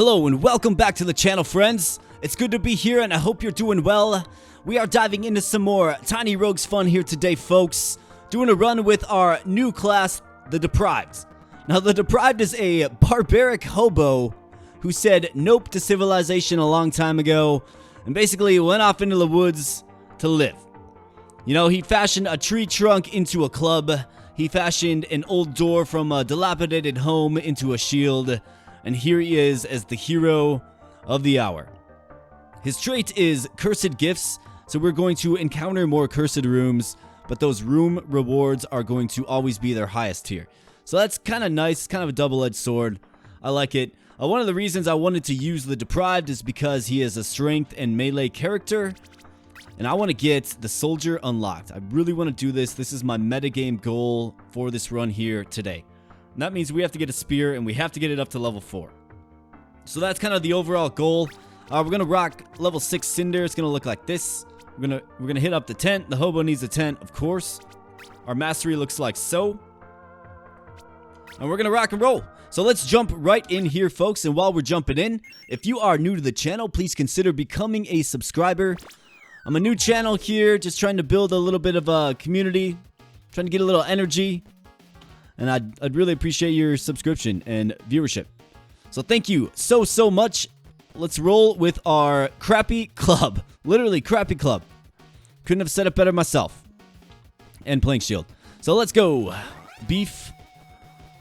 Hello and welcome back to the channel, friends. It's good to be here and I hope you're doing well. We are diving into some more Tiny Rogues fun here today, folks. Doing a run with our new class, the Deprived. Now, the Deprived is a barbaric hobo who said nope to civilization a long time ago and basically went off into the woods to live. You know, he fashioned a tree trunk into a club. He fashioned an old door from a dilapidated home into a shield. And here he is as the hero of the hour. His trait is Cursed Gifts, so we're going to encounter more cursed rooms, but those room rewards are going to always be their highest tier. So that's kind of nice, kind of a double-edged sword. I like it. One of the reasons I wanted to use the Deprived is because he is a strength and melee character, and I want to get the Soldier unlocked. I really want to do this. This is my metagame goal for this run here today. And that means we have to get a spear, and we have to get it up to level 4. So that's kind of the overall goal. We're going to rock level 6 Cinder. It's going to look like this. We're gonna hit up the tent. The hobo needs a tent, of course. Our mastery looks like so. And we're going to rock and roll. So let's jump right in here, folks. And while we're jumping in, if you are new to the channel, please consider becoming a subscriber. I'm a new channel here, just trying to build a little bit of a community. Trying to get a little energy. And I'd really appreciate your subscription and viewership. So thank you so much. Let's roll with our crappy club. Literally crappy club. Couldn't have said it better myself. And playing shield. So let's go. Beef.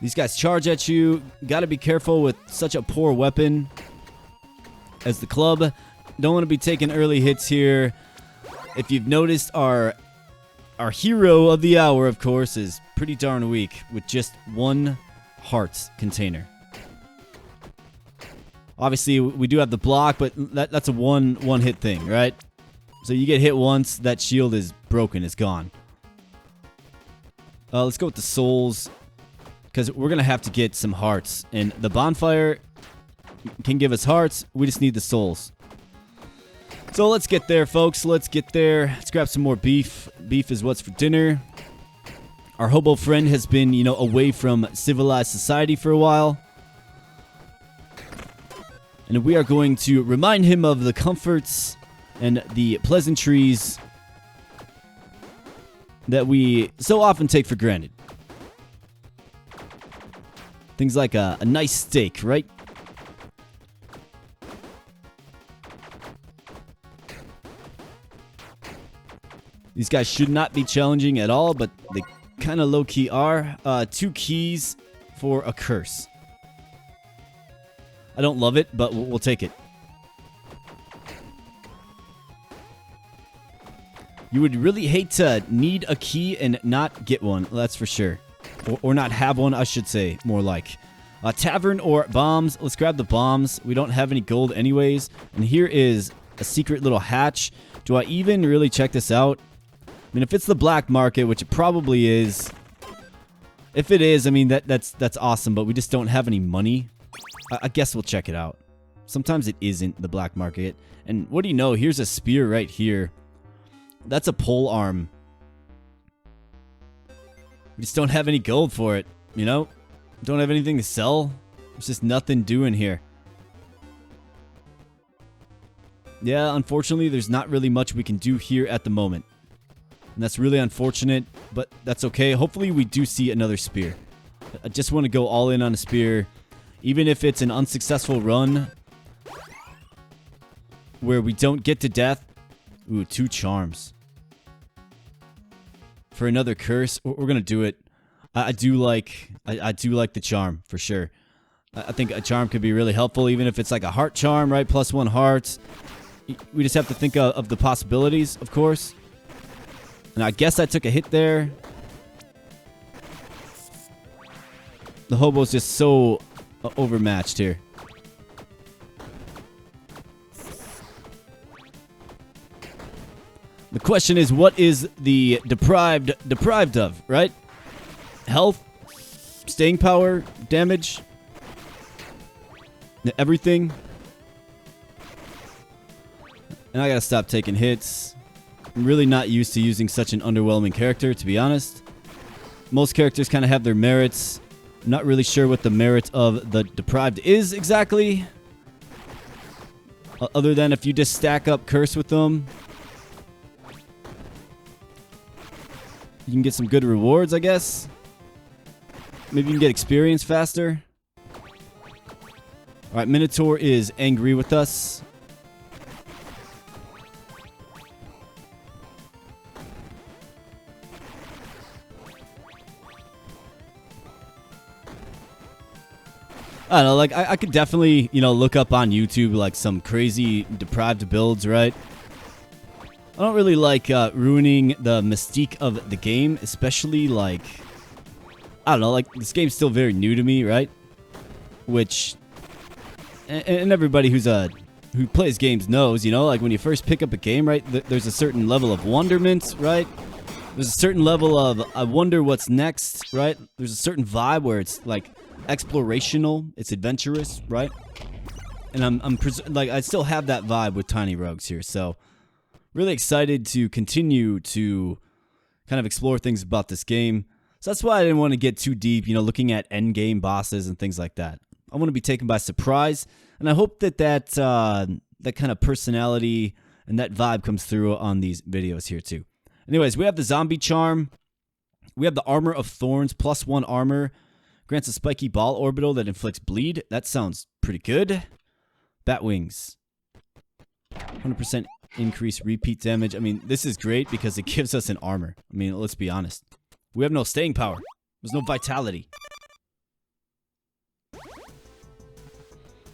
These guys charge at you. Gotta be careful with such a poor weapon as the club. Don't want to be taking early hits here. If you've noticed, our hero of the hour, of course, is pretty darn weak with just one heart container. Obviously, we do have the block, but that's a one hit thing, right? So you get hit once, that shield is broken, it's gone. Let's go with the souls, because we're going to have to get some hearts. And the bonfire can give us hearts, we just need the souls. So let's get there, folks. Let's get there. Let's grab some more beef. Beef is what's for dinner. Our hobo friend has been, you know, away from civilized society for a while. And we are going to remind him of the comforts and the pleasantries that we so often take for granted. Things like a nice steak, right? These guys should not be challenging at all, but they kind of low-key are. 2 keys for a curse. I don't love it, but we'll take it. You would really hate to need a key and not get one, that's for sure. Or not have one, I should say, more like. Tavern or bombs. Let's grab the bombs. We don't have any gold anyways. And here is a secret little hatch. Do I even really check this out? I mean, if it's the black market, which it probably is. If it is, I mean, that's awesome, but we just don't have any money. I guess we'll check it out. Sometimes it isn't the black market. And what do you know? Here's a spear right here. That's a pole arm. We just don't have any gold for it, you know? Don't have anything to sell. There's just nothing doing here. Yeah, unfortunately, there's not really much we can do here at the moment. And that's really unfortunate, but that's okay. Hopefully we do see another spear. I just want to go all in on a spear. Even if it's an unsuccessful run where we don't get to death. Ooh, 2 charms. For another curse, we're going to do it. I do like the charm, for sure. I think a charm could be really helpful, even if it's like a heart charm, right? +1 hearts. We just have to think of the possibilities, of course. And I guess I took a hit there. The hobo's just so overmatched here. The question is, what is the deprived of, right? Health, staying power, damage, everything. And I gotta stop taking hits. I'm really not used to using such an underwhelming character, to be honest. Most characters kind of have their merits. I'm not really sure what the merit of the Deprived is exactly. Other than if you just stack up curse with them, you can get some good rewards, I guess. Maybe you can get experience faster. Alright, Minotaur is angry with us. I don't know, like, I could definitely, you know, look up on YouTube, like, some crazy deprived builds, right? I don't really like ruining the mystique of the game, especially, like, I don't know, like, this game's still very new to me, right? Which, and everybody who plays games knows, you know, like, when you first pick up a game, right, there's a certain level of wonderment, right? There's a certain level of, I wonder what's next, right? There's a certain vibe where it's, like, explorational, it's adventurous, right? And like, I still have that vibe with Tiny Rogues here, so really excited to continue to kind of explore things about this game. So that's why I didn't want to get too deep, you know, looking at end game bosses and things like that. I want to be taken by surprise, and I hope that that kind of personality and that vibe comes through on these videos here too. Anyways, we have the zombie charm. We have the armor of thorns, +1 armor. Grants a spiky ball orbital that inflicts bleed. That sounds pretty good. Bat wings. 100% increase repeat damage. I mean, this is great because it gives us an armor. I mean, let's be honest. We have no staying power. There's no vitality.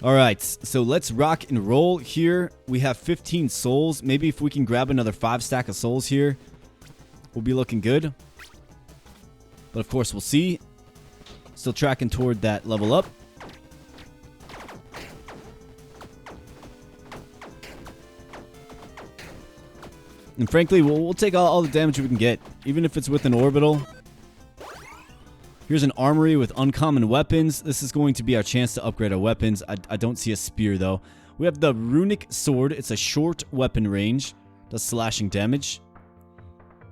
Alright, so let's rock and roll here. We have 15 souls. Maybe if we can grab another 5 stack of souls here, we'll be looking good. But of course, we'll see. Still tracking toward that level up. And frankly, we'll take all the damage we can get, even if it's with an orbital. Here's an armory with uncommon weapons. This is going to be our chance to upgrade our weapons. I don't see a spear, though. We have the runic sword. It's a short weapon range. Does slashing damage.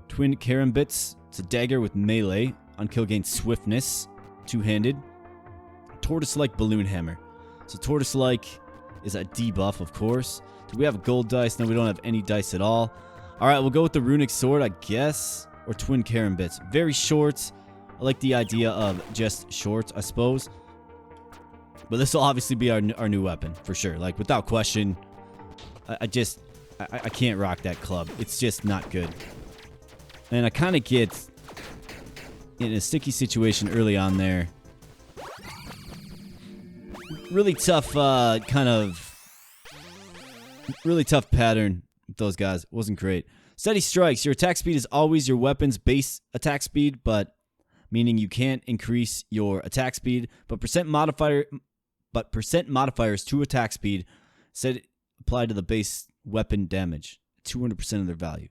Twin karambits. It's a dagger with melee. On kill gains swiftness. Two-handed. Tortoise-like balloon hammer. So tortoise-like is a debuff, of course. Do we have gold dice? No, we don't have any dice at all. Alright, we'll go with the runic sword, I guess. Or twin karambits. Very short. I like the idea of just short, I suppose. But this will obviously be our new weapon, for sure. Like, without question. I can't rock that club. It's just not good. And I kind of get in a sticky situation early on there. Really tough, really tough pattern with those guys. It wasn't great. Steady strikes. Your attack speed is always your weapon's base attack speed, but meaning you can't increase your attack speed, but percent modifiers to attack speed said apply to the base weapon damage, 200% of their value.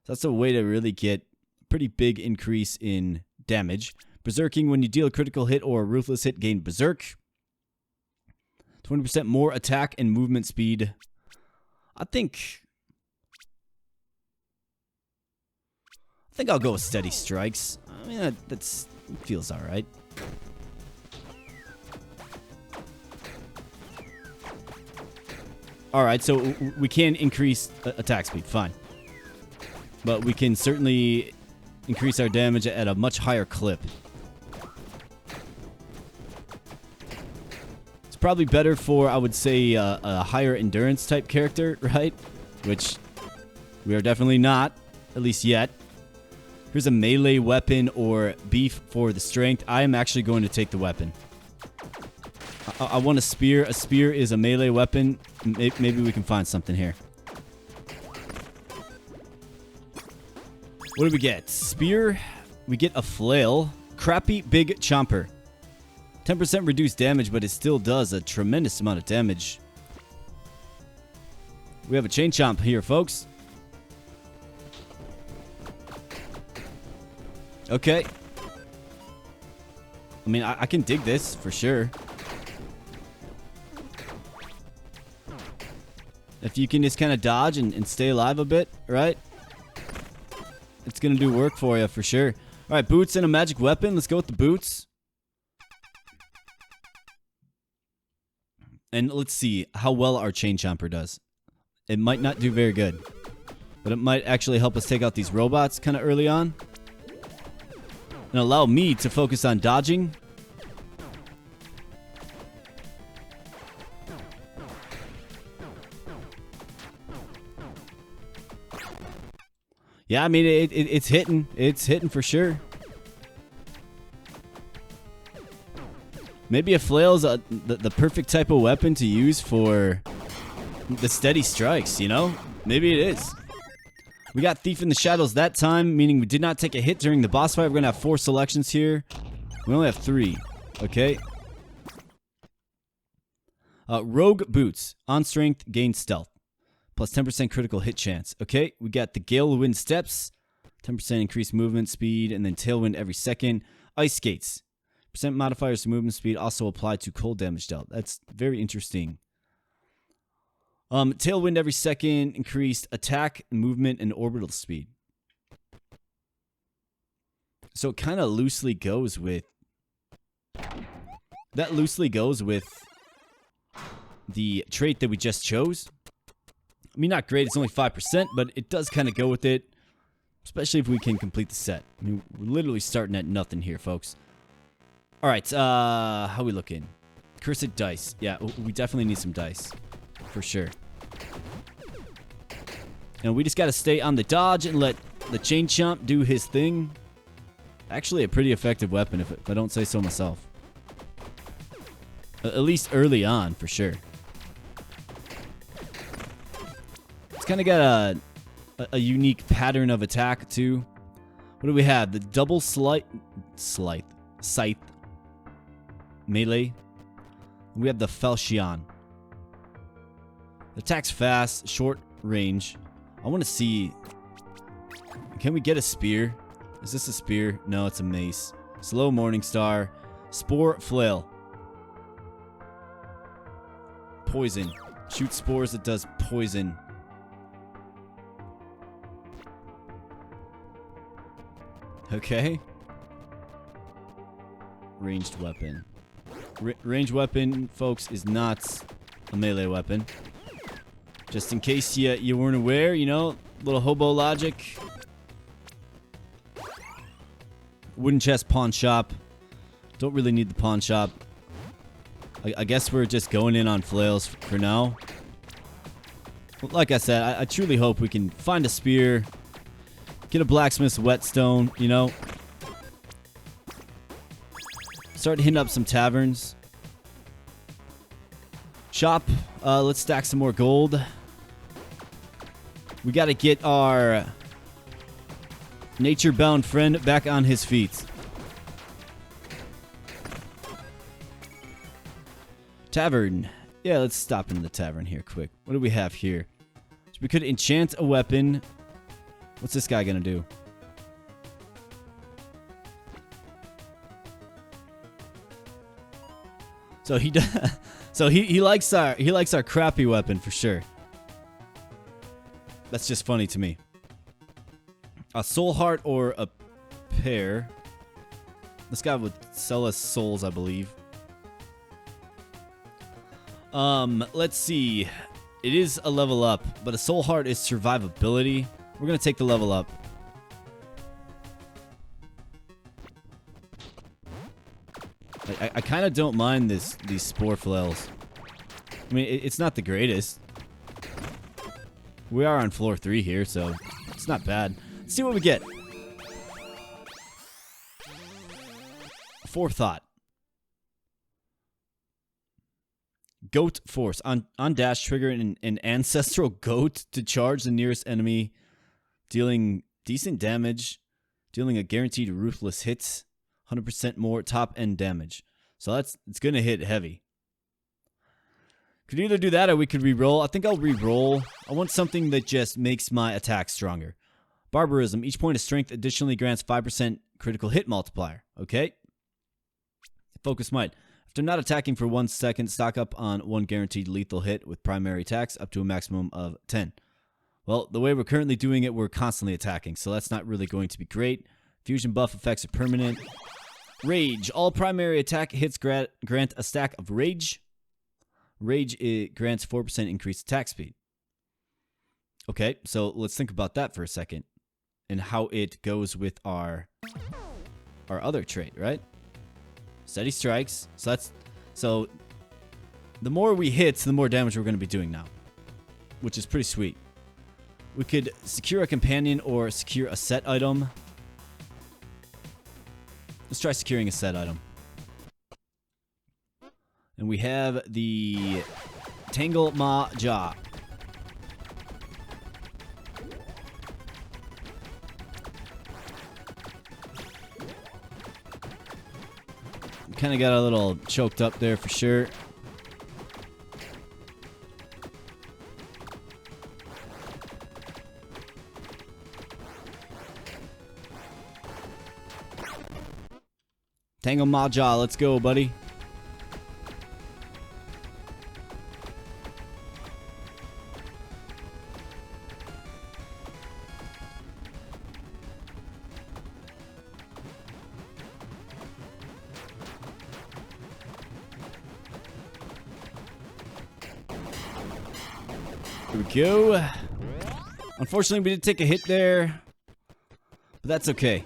So that's a way to really get a pretty big increase in damage. Berserking, when you deal a critical hit or a ruthless hit, gain berserk. 20% more attack and movement speed. I think I'll go with steady strikes. I mean, that feels alright. Alright, so we can increase attack speed, fine. But we can certainly increase our damage at a much higher clip. It's probably better for, I would say, a higher endurance type character, right? Which we are definitely not, at least yet. Here's a melee weapon or beef for the strength. I am actually going to take the weapon. I want a spear. A spear is a melee weapon. Maybe we can find something here. What do we get? Spear. We get a flail. Crappy big chomper. 10% reduced damage, but it still does a tremendous amount of damage. We have a chain chomp here, folks. Okay. I mean, I can dig this for sure. If you can just kind of dodge and stay alive a bit, right? It's going to do work for you for sure. All right, boots and a magic weapon. Let's go with the boots. And let's see how well our Chain Chomper does. It might not do very good, but it might actually help us take out these robots kind of early on. And allow me to focus on dodging. Yeah, I mean, it's hitting. It's hitting for sure. Maybe a flail is the perfect type of weapon to use for the steady strikes, you know? Maybe it is. We got Thief in the Shadows that time, meaning we did not take a hit during the boss fight. We're going to have 4 selections here. We only have 3. Okay. Rogue Boots. On strength, gain stealth. Plus 10% critical hit chance. Okay, we got the Gale Wind Steps. 10% increased movement speed, and then Tailwind every second. Ice Skates. Percent modifiers to movement speed also apply to cold damage dealt. That's very interesting. Tailwind every second, increased attack, movement, and orbital speed. So it kind of loosely goes with... That loosely goes with the trait that we just chose. I mean, not great, it's only 5%, but it does kind of go with it. Especially if we can complete the set. I mean, we're literally starting at nothing here, folks. Alright, how we looking? Cursed dice. Yeah, we definitely need some dice. For sure. And we just gotta stay on the dodge and let the Chain Chomp do his thing. Actually, a pretty effective weapon, if I don't say so myself. At least early on, for sure. It's kind of got a unique pattern of attack, too. What do we have? The double scythe. Melee. We have the Falchion. Attacks fast, short range. I want to see... Can we get a spear? Is this a spear? No, it's a mace. Slow Morningstar. Spore Flail. Poison. Shoot spores that does poison. Okay. Ranged weapon. Ranged weapon, folks, is not a melee weapon. Just in case you weren't aware, you know, little hobo logic. Wooden chest pawn shop. Don't really need the pawn shop. I guess we're just going in on flails for now. Like I said, I truly hope we can find a spear. Get a blacksmith's whetstone, you know. Start hitting up some taverns. Shop. Let's stack some more gold. We gotta get our nature-bound friend back on his feet. Tavern. Yeah, let's stop in the tavern here quick. What do we have here? So we could enchant a weapon. What's this guy gonna do? So he does. So he likes our crappy weapon for sure. That's just funny to me. A soul heart or a pear. This guy would sell us souls, I believe. Let's see. It is a level up, but a soul heart is survivability. We're gonna take the level up. I kind of don't mind these spore flails. I mean, it's not the greatest. We are on floor 3 here, so it's not bad. Let's see what we get. Forethought. Goat Force. On dash, trigger an ancestral goat to charge the nearest enemy, dealing decent damage, dealing a guaranteed ruthless hit, 100% more top end damage. So it's gonna hit heavy. Could either do that or we could re-roll. I think I'll re-roll. I want something that just makes my attack stronger. Barbarism. Each point of strength additionally grants 5% critical hit multiplier. Okay. Focus Might. After not attacking for 1 second, stock up on 1 guaranteed lethal hit with primary attacks up to a maximum of 10. Well, the way we're currently doing it, we're constantly attacking, so that's not really going to be great. Fusion buff effects are permanent. Rage. All primary attack hits grant a stack of rage. Rage, it grants 4% increased attack speed. Okay, so let's think about that for a second. And how it goes with our other trait, right? Steady strikes. So the more we hit, the more damage we're going to be doing now, which is pretty sweet. We could secure a companion or secure a set item. Let's try securing a set item. And we have the Tangle Ma Ja. Kind of got a little choked up there for sure. Tangle Maja, let's go, buddy. Here we go. Unfortunately, we did take a hit there, but that's okay.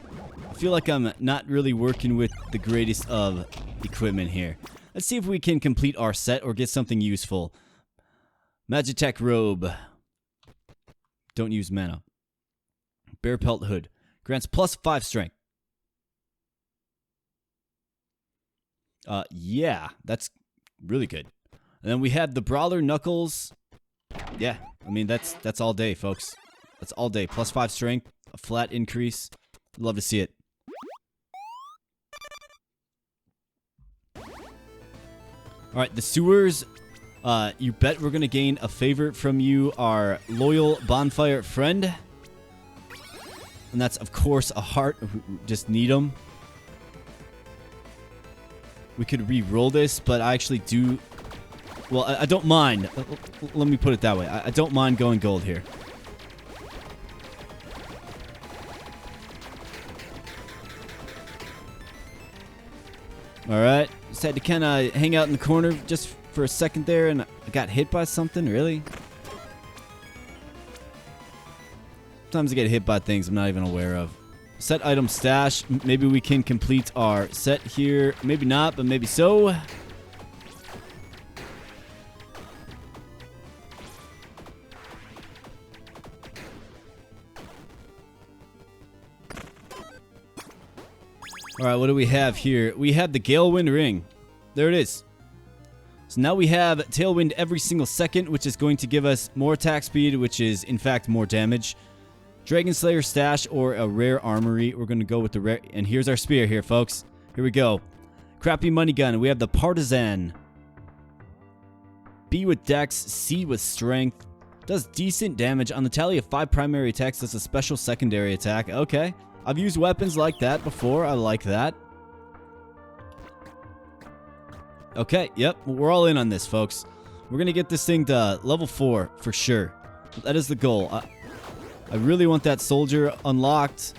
I feel like I'm not really working with the greatest of equipment here. Let's see if we can complete our set or get something useful. Magitech Robe. Don't use mana. Bear Pelt Hood. Grants +5 strength. Yeah, that's really good. And then we have the Brawler Knuckles. Yeah, I mean, that's all day, folks. That's all day. +5 strength, a flat increase. Love to see it. Alright, the sewers. You bet we're going to gain a favor from you, our loyal bonfire friend. And that's, of course, a heart. Just need them. We could re-roll this, but I actually do... Well, I don't mind. Let me put it that way. I don't mind going gold here. Alright. Just had to kind of hang out in the corner just for a second there, and I got hit by something, really? Sometimes I get hit by things I'm not even aware of. Set item stash. Maybe we can complete our set here. Maybe not, but maybe so. Alright, what do we have here? We have the Galewind Ring. There it is. So now we have Tailwind every single second, which is going to give us more attack speed, which is, in fact, more damage. Dragon Slayer Stash or a rare armory. We're going to go with the rare. And here's our spear here, folks. Here we go. Crappy money gun. We have the Partisan. B with Dex, C with Strength. Does decent damage. On the tally of 5 primary attacks, does a special secondary attack. Okay. I've used weapons like that before. I like that. Okay, yep. We're all in on this, folks. We're going to get this thing to level 4 for sure. That is the goal. I really want that soldier unlocked.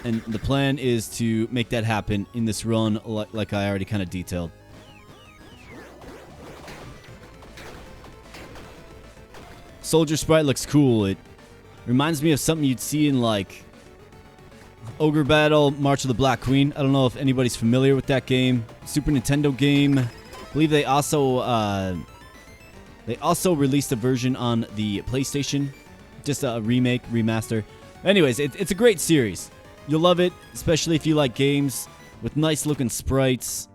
And the plan is to make that happen in this run like I already kind of detailed. Soldier sprite looks cool. It reminds me of something you'd see in like Ogre Battle, March of the Black Queen. I don't know if anybody's familiar with that game. Super Nintendo game. I believe they also released a version on the PlayStation. Just a remake, remaster. Anyways, it's a great series. You'll love it, especially if you like games with nice looking sprites.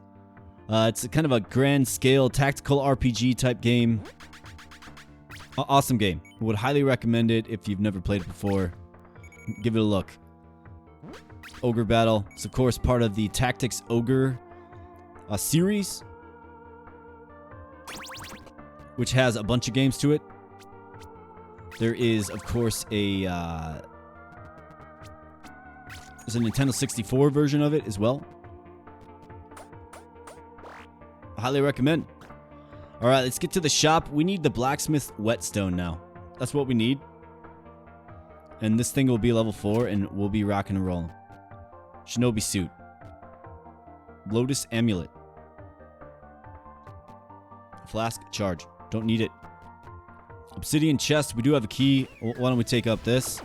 It's kind of a grand scale tactical RPG type game. Awesome game. I would highly recommend it if you've never played it before. Give it a look. Ogre Battle. It's of course part of the Tactics Ogre series, which has a bunch of games to it. There is, of course, there's a Nintendo 64 version of it as well. I highly recommend. Alright, let's get to the shop. We need the blacksmith whetstone now. That's what we need. And this thing will be level 4 and we'll be rocking and rolling. Shinobi suit. Lotus amulet. Flask, charge. Don't need it. Obsidian chest. We do have a key. Why don't we take up this?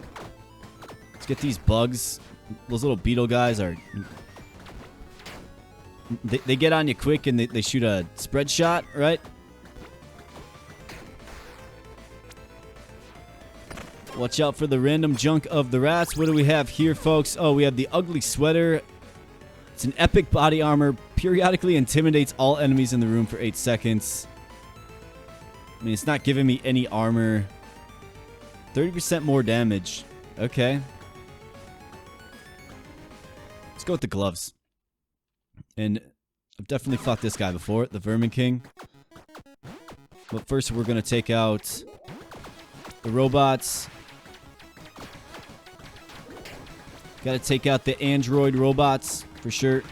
Let's get these bugs. Those little beetle guys are... They get on you quick and they shoot a spread shot, right? Watch out for the random junk of the rats. What do we have here, folks? Oh, we have the ugly sweater. It's an epic body armor. Periodically intimidates all enemies in the room for 8 seconds. I mean, it's not giving me any armor. 30% more damage. Okay. Let's go with the gloves. And I've definitely fought this guy before, the Vermin King. But first we're going to take out the robots. Gotta take out the android robots, for sure.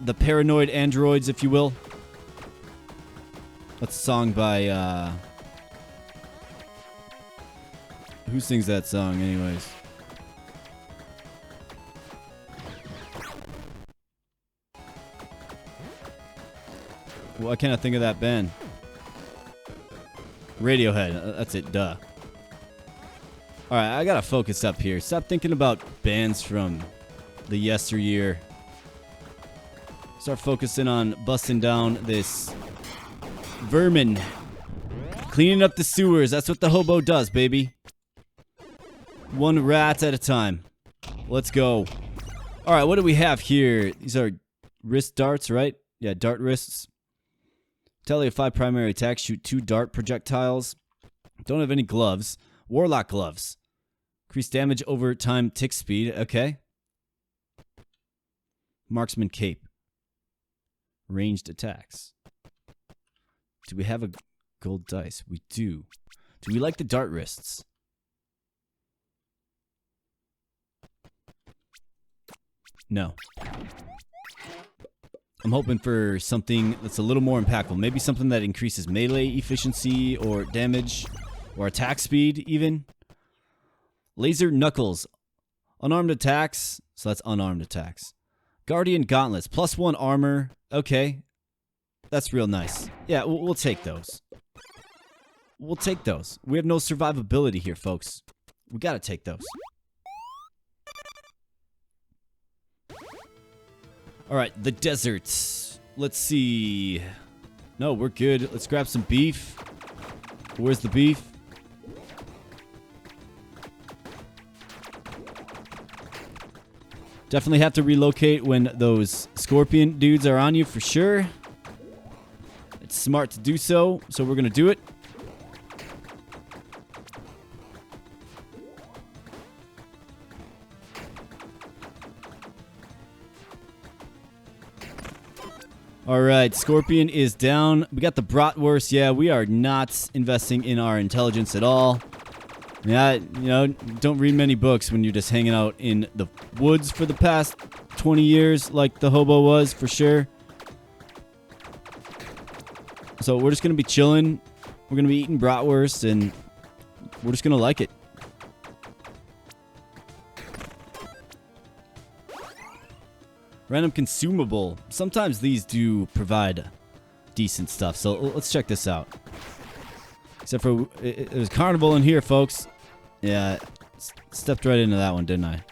The paranoid androids, if you will. That's a song by, who sings that song, anyways? Why can't I think of that band? Radiohead. That's it, duh. Alright, I gotta focus up here. Stop thinking about bands from the yesteryear. Start focusing on busting down this vermin. Cleaning up the sewers. That's what the hobo does, baby. One rat at a time. Let's go. Alright, what do we have here? These are wrist darts, right? Yeah, dart wrists. Tally of 5 primary attacks. Shoot 2 dart projectiles. Don't have any gloves. Warlock gloves. Increase damage over time, tick speed. Okay. Marksman cape. Ranged attacks. Do we have a gold dice? We do. Do we like the dart wrists? No. I'm hoping for something that's a little more impactful. Maybe something that increases melee efficiency or damage or attack speed even. Laser knuckles. Unarmed attacks. So that's unarmed attacks. Guardian gauntlets. +1 armor. Okay. That's real nice. Yeah, we'll take those. We'll take those. We have no survivability here, folks. We gotta take those. Alright, the desert. Let's see. No, we're good. Let's grab some beef. Where's the beef? Definitely have to relocate when those scorpion dudes are on you for sure. It's smart to do so, so we're gonna do it. Alright, Scorpion is down. We got the bratwurst. Yeah, we are not investing in our intelligence at all. Yeah, you know, don't read many books when you're just hanging out in the woods for the past 20 years like the hobo was, for sure. So we're just going to be chilling. We're going to be eating bratwurst, and we're just going to like it. Random consumable. Sometimes these do provide decent stuff, so let's check this out. Except for, there's carnival in here, folks. Yeah, stepped right into that one, didn't I?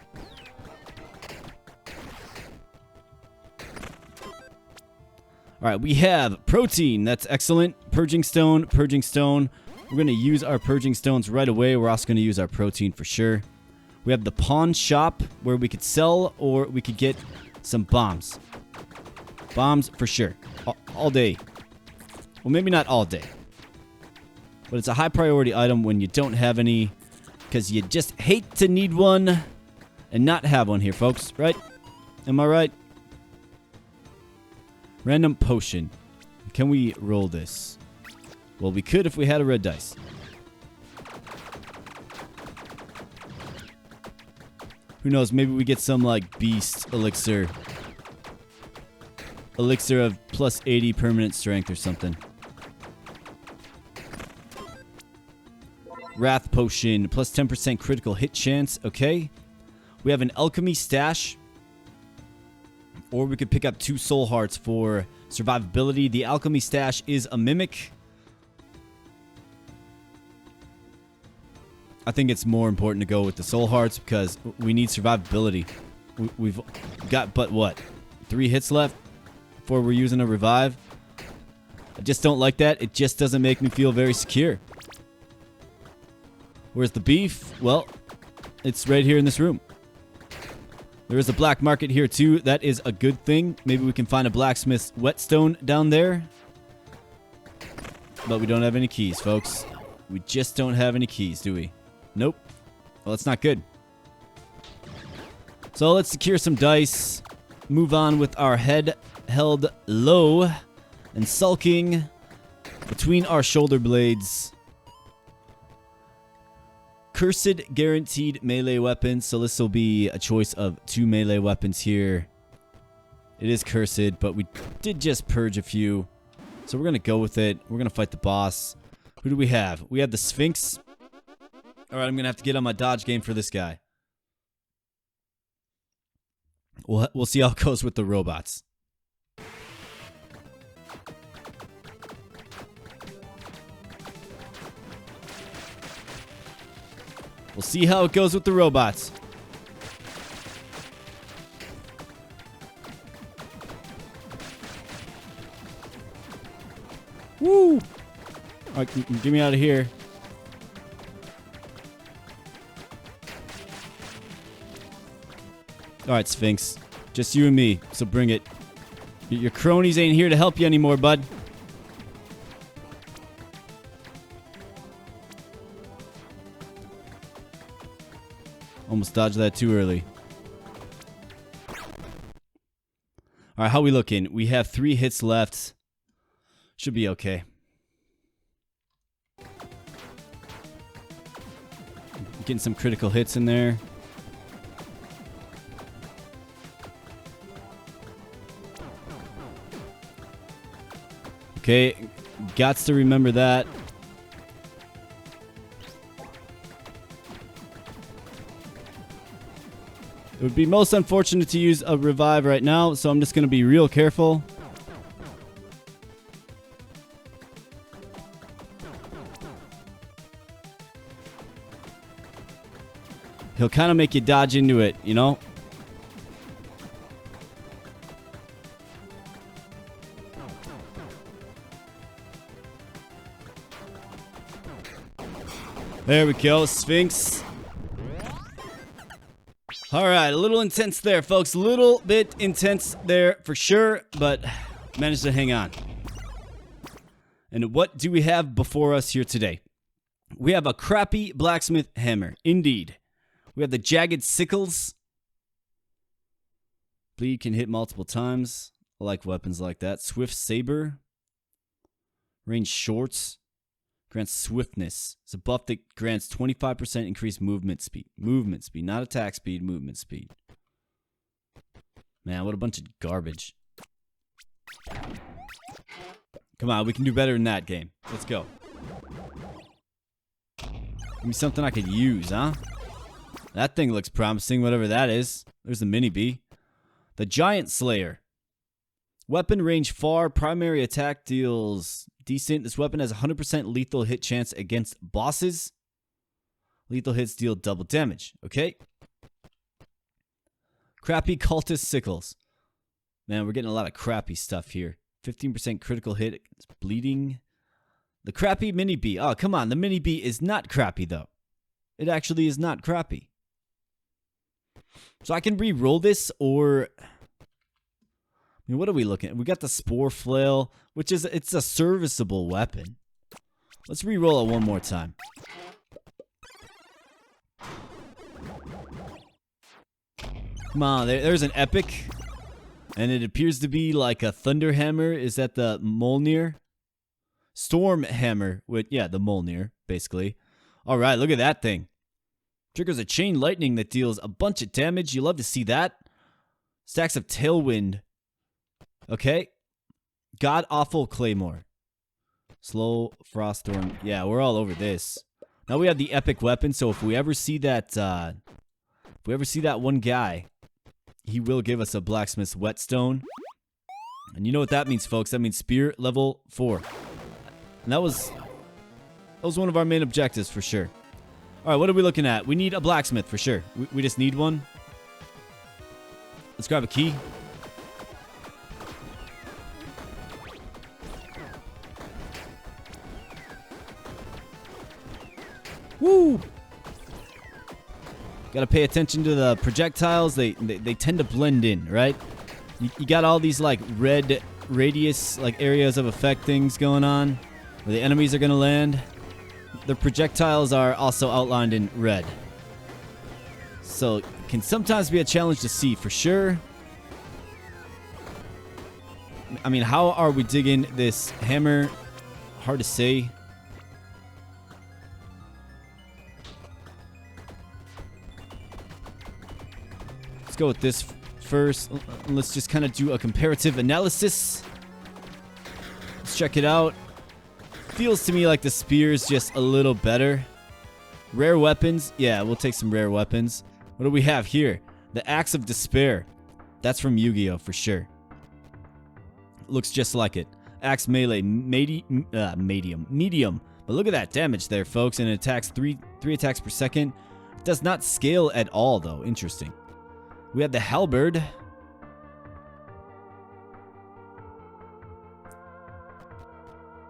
Alright, we have protein. That's excellent. Purging stone, purging stone. We're going to use our purging stones right away. We're also going to use our protein for sure. We have the pawn shop where we could sell or we could get some bombs. Bombs for sure. All day. Well, maybe not all day. But it's a high priority item when you don't have any. Because you just hate to need one and not have one here, folks. Right? Am I right? Random potion. Can we roll this? Well, we could if we had a red dice. Who knows? Maybe we get some, like, beast elixir. Elixir of plus 80 permanent strength or something. Wrath potion. Plus 10% critical hit chance. Okay. We have an alchemy stash. Or we could pick up 2 soul hearts for Survivability. The alchemy stash is a mimic. I think it's more important to go with the soul hearts because we need survivability. We've got, but what? 3 hits left before we're using a revive. I just don't like that. It just doesn't make me feel very secure. Where's the beef? Well, it's right here in this room. There is a black market here too. That is a good thing. Maybe we can find a blacksmith's whetstone down there. But we don't have any keys, folks. We just don't have any keys, do we? Nope. Well, that's not good. So let's secure some dice. Move on with our head held low and sulking between our shoulder blades. Cursed guaranteed melee weapons. So this will be a choice of 2 melee weapons here. It is cursed, but we did just purge a few. So we're going to go with it. We're going to fight the boss. Who do we have? We have the Sphinx. Alright, I'm going to have to get on my dodge game for this guy. We'll see how it goes with the robots. We'll see how it goes with the robots. Woo! Alright, get me out of here. Alright, Sphinx. Just you and me, so bring it. Your cronies ain't here to help you anymore, bud. Almost dodged that too early. Alright, how we looking? We have 3 hits left. Should be okay. Getting some critical hits in there. Okay, gots to remember that. It would be most unfortunate to use a revive right now, so I'm just going to be real careful. He'll kind of make you dodge into it, you know? There we go, Sphinx. Alright, a little intense there, folks. A little bit intense there for sure, but managed to hang on. And what do we have before us here today? We have a crappy blacksmith hammer, indeed. We have the jagged sickles. Bleed can hit multiple times. I like weapons like that. Swift saber. Range shorts. Grants swiftness. It's a buff that grants 25% increased movement speed. Movement speed, not attack speed, movement speed. Man, what a bunch of garbage. Come on, we can do better than that game. Let's go. Give me something I could use, huh? That thing looks promising, whatever that is. There's the mini bee. The Giant Slayer. Weapon range far. Primary attack deals decent. This weapon has 100% lethal hit chance against bosses. Lethal hits deal double damage. Okay. Crappy cultist sickles. Man, we're getting a lot of crappy stuff here. 15% critical hit against bleeding. The crappy mini bee. Oh, come on. The mini bee is not crappy, though. It actually is not crappy. So I can re-roll this, or... I mean, what are we looking at? We got the spore flail, which is, it's a serviceable weapon. Let's re-roll it one more time. Come on, there's an epic. And it appears to be like a thunder hammer. Is that the Mjolnir? Storm hammer. With, yeah, the Mjolnir, basically. Alright, look at that thing. Triggers a chain lightning that deals a bunch of damage. You love to see that. Stacks of tailwind. Okay. God-awful claymore. Slow froststorm. Yeah, we're all over this. Now we have the epic weapon, so if we ever see that one guy, he will give us a blacksmith's whetstone. And you know what that means, folks. That means spear level 4. And that was one of our main objectives for sure. All right, what are we looking at? We need a blacksmith for sure. We just need one. Let's grab a key. Woo! Gotta pay attention to the projectiles. They tend to blend in, right? You got all these like red radius like areas of effect things going on where the enemies are gonna land. The projectiles are also outlined in red. So it can sometimes be a challenge to see for sure. I mean, how are we digging this hammer? Hard to say. Let's go with this first. Let's just kind of do a comparative analysis. Let's check it out. Feels to me like the spear is just a little better. Rare weapons. Yeah, we'll take some rare weapons. What do we have here? The Axe of Despair. That's from Yu-Gi-Oh! For sure. Looks just like it. Axe melee. Medium. But look at that damage there, folks. And it attacks three attacks per second. It does not scale at all, though. Interesting. We have the halberd.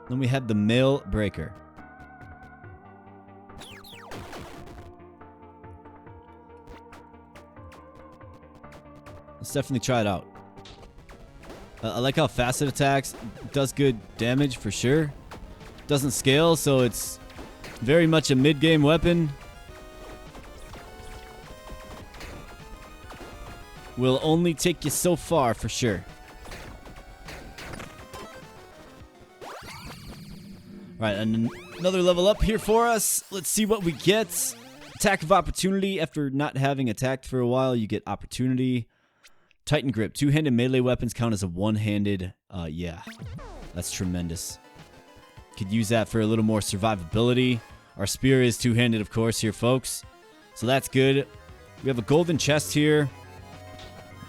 Then we have the mail breaker. Let's definitely try it out. I like how fast it attacks. It does good damage for sure. Doesn't scale, so it's very much a mid-game weapon. Will only take you so far for sure. Alright, and another level up here for us. Let's see what we get. Attack of opportunity. After not having attacked for a while, you get opportunity. Titan grip. Two-handed melee weapons count as a one-handed. Yeah. That's tremendous. Could use that for a little more survivability. Our spear is two-handed, of course, here, folks. So that's good. We have a golden chest here.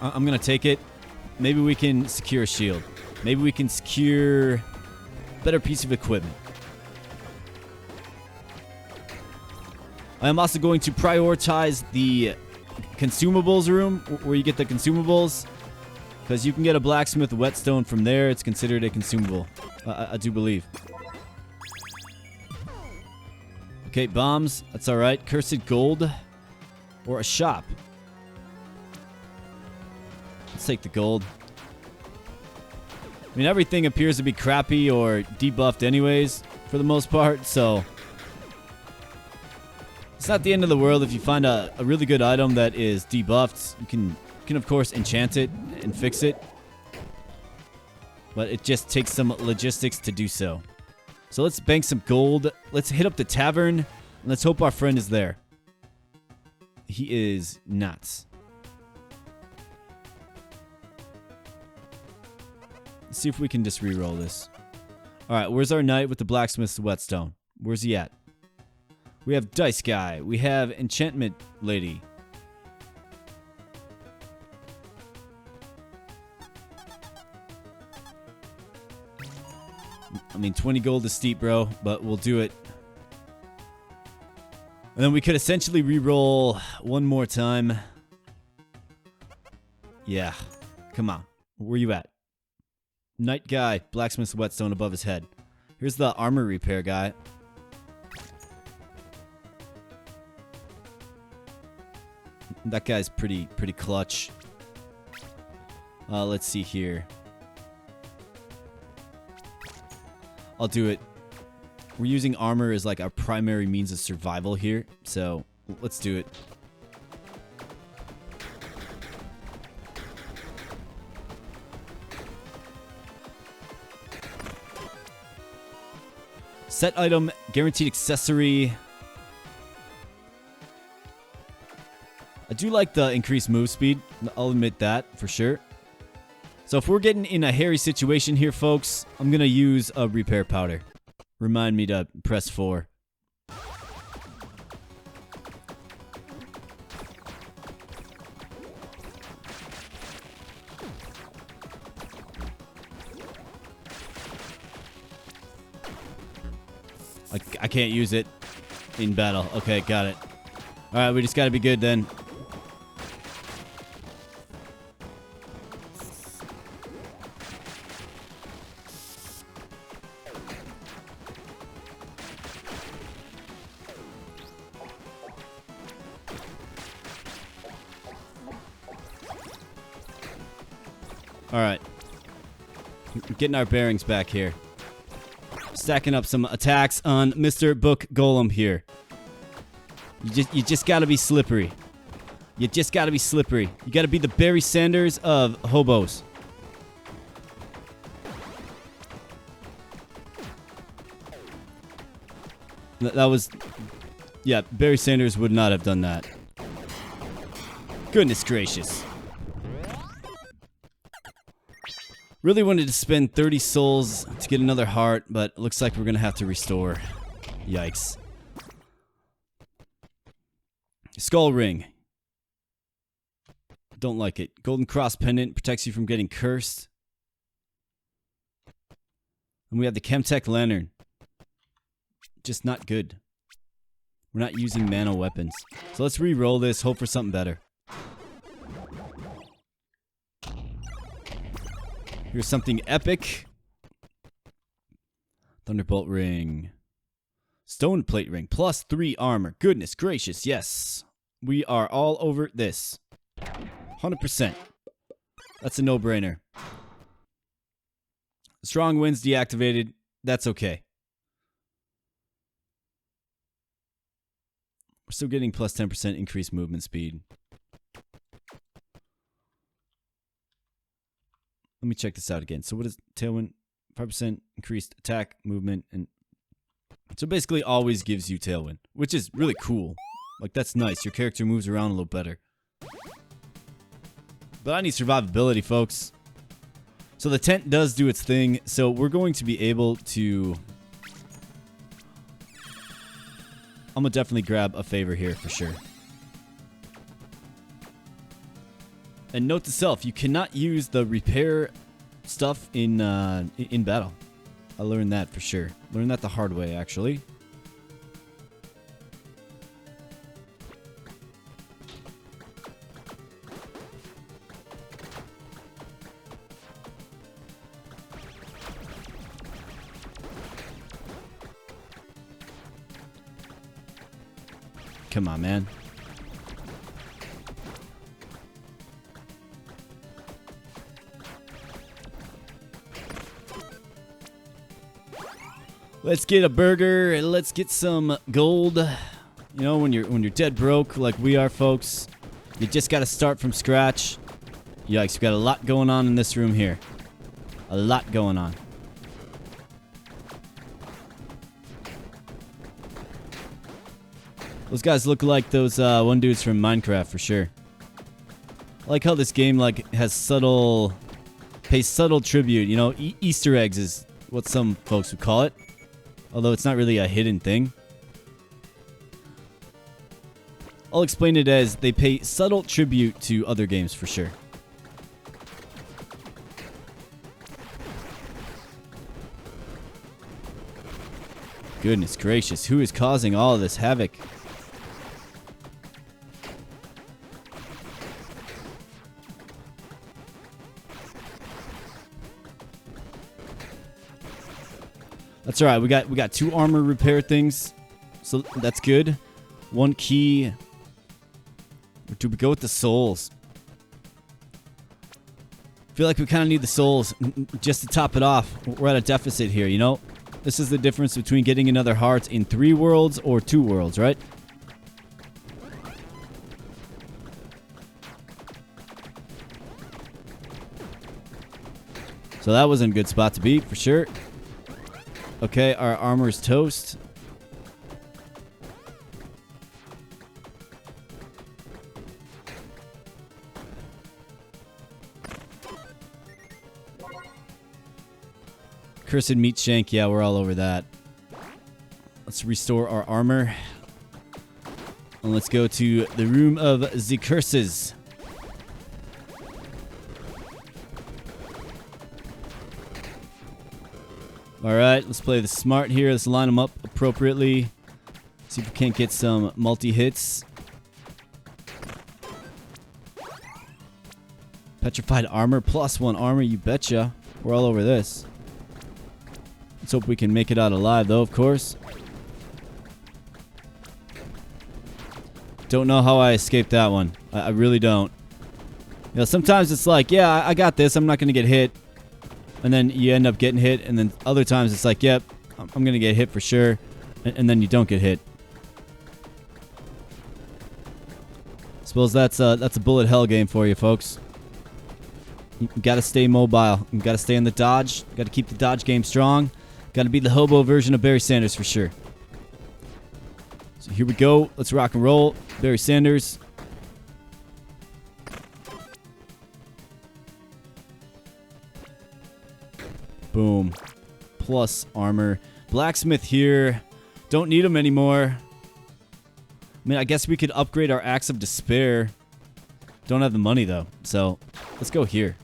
I'm going to take it. Maybe we can secure a shield. Maybe we can secure a better piece of equipment. I am also going to prioritize the consumables room where you get the consumables, because you can get a blacksmith whetstone from there. It's considered a consumable, I do believe. Okay, bombs. That's all right. Cursed gold or a shop. Let's take the gold. I mean, everything appears to be crappy or debuffed anyways for the most part, so it's not the end of the world if you find a really good item that is debuffed. You can of course enchant it and fix it, but it just takes some logistics to do so. So let's bank some gold. Let's hit up the tavern and let's hope our friend is there. He is not. Let's see if we can just reroll this. Alright, where's our knight with the blacksmith's whetstone? Where's he at? We have Dice Guy. We have Enchantment Lady. I mean, 20 gold is steep, bro, but we'll do it. And then we could essentially re-roll one more time. Yeah. Come on. Where you at? Knight Guy. Blacksmith's whetstone above his head. Here's the armor repair guy. That guy's pretty clutch. Let's see here. I'll do it. We're using armor as like our primary means of survival here, so let's do it. Set item, guaranteed accessory. I do like the increased move speed. I'll admit that for sure. So if we're getting in a hairy situation here, folks, I'm going to use a repair powder. Remind me to press 4. I can't use it in battle. Okay, got it. Alright, we just gotta be good then. Alright. Getting our bearings back here. Stacking up some attacks on Mr. Book Golem here. You just gotta be slippery. You just gotta be slippery. You gotta be the Barry Sanders of hobos. That was... Yeah, Barry Sanders would not have done that. Goodness gracious. Really wanted to spend 30 souls to get another heart, but it looks like we're gonna have to restore. Yikes. Skull ring. Don't like it. Golden cross pendant protects you from getting cursed. And we have the Chemtech lantern. Just not good. We're not using mana weapons. So let's re-roll this, hope for something better. Here's something epic. Thunderbolt ring. Stone plate ring. Plus 3 armor. Goodness gracious, yes. We are all over this. 100%. That's a no-brainer. Strong winds deactivated. That's okay. We're still getting plus 10% increased movement speed. Let me check this out again. So what is Tailwind? 5% increased attack, movement, and... So basically always gives you Tailwind, which is really cool. Like, that's nice. Your character moves around a little better. But I need survivability, folks. So the tent does do its thing, so we're going to be able to... I'm gonna definitely grab a favor here for sure. And note to self, you cannot use the repair stuff in battle. I learned that for sure. Learned that the hard way, actually. Come on, man. Let's get a burger and let's get some gold. You know, when you're dead broke like we are, folks, you just gotta start from scratch. Yikes, we got a lot going on in this room here. A lot going on. Those guys look like those one dudes from Minecraft for sure. I like how this game pays subtle tribute. You know, Easter eggs is what some folks would call it. Although it's not really a hidden thing. I'll explain it as they pay subtle tribute to other games for sure. Goodness gracious, who is causing all of this havoc? That's alright, we got 2 armor repair things. So that's good. 1 key. Or do we go with the souls? I feel like we kind of need the souls just to top it off. We're at a deficit here, you know? This is the difference between getting another heart in 3 worlds or 2 worlds, right? So that wasn't a good spot to be, for sure. Okay, our armor's toast. Cursed meat shank, yeah, we're all over that. Let's restore our armor. And let's go to the room of the curses. Alright, let's play the smart here. Let's line them up appropriately. See if we can't get some multi-hits. Petrified armor, +1 armor, you betcha. We're all over this. Let's hope we can make it out alive, though, of course. Don't know how I escaped that one. I really don't. You know, sometimes it's like, yeah, I got this. I'm not going to get hit. And then you end up getting hit. And then other times it's like, yep, I'm going to get hit for sure. And then you don't get hit. Suppose that's a bullet hell game for you, folks. You gotta stay mobile. You gotta stay on the dodge. You gotta keep the dodge game strong. Gotta be the hobo version of Barry Sanders for sure. So here we go. Let's rock and roll. Barry Sanders. Boom. Plus armor. Blacksmith here. Don't need him anymore. I mean, I guess we could upgrade our Axe of Despair. Don't have the money, though. So, let's go here.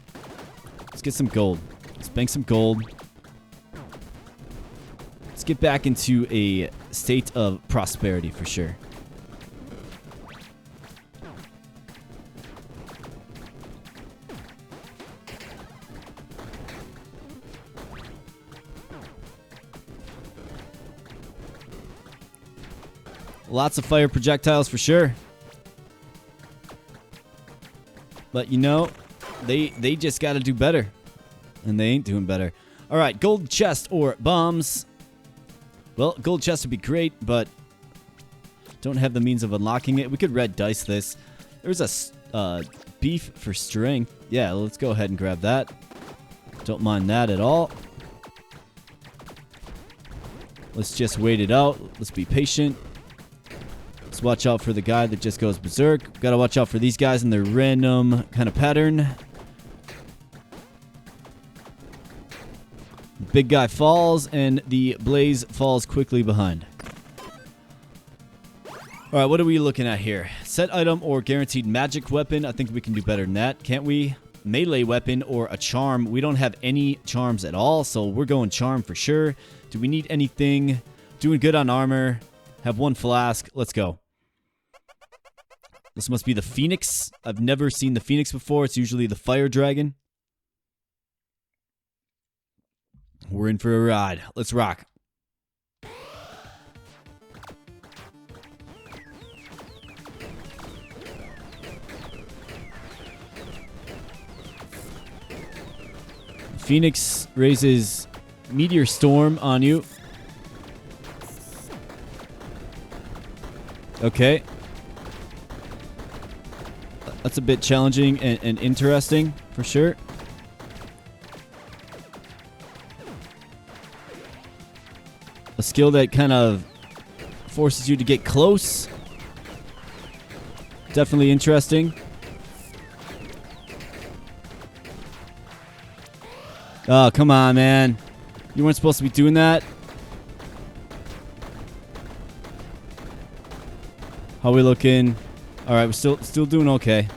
Let's get some gold. Let's bank some gold. Let's get back into a state of prosperity for sure. Lots of fire projectiles for sure. But you know, they just got to do better. And they ain't doing better. All right, gold chest or bombs. Well, gold chest would be great, but don't have the means of unlocking it. We could red dice this. There's a beef for strength. Yeah, let's go ahead and grab that. Don't mind that at all. Let's just wait it out. Let's be patient. Let's watch out for the guy that just goes berserk. Gotta watch out for these guys and their random kind of pattern. Big guy falls, and the blaze falls quickly behind. Alright, what are we looking at here? Set item or guaranteed magic weapon. I think we can do better than that, can't we? Melee weapon or a charm. We don't have any charms at all, so we're going charm for sure. Do we need anything? Doing good on armor. Have 1 flask. Let's go. This must be the Phoenix. I've never seen the Phoenix before. It's usually the Fire Dragon. We're in for a ride. Let's rock. Phoenix raises Meteor Storm on you. Okay. That's a bit challenging and interesting, for sure. A skill that kind of forces you to get close. Definitely interesting. Oh, come on, man. You weren't supposed to be doing that. How we looking? All right, we're still doing okay.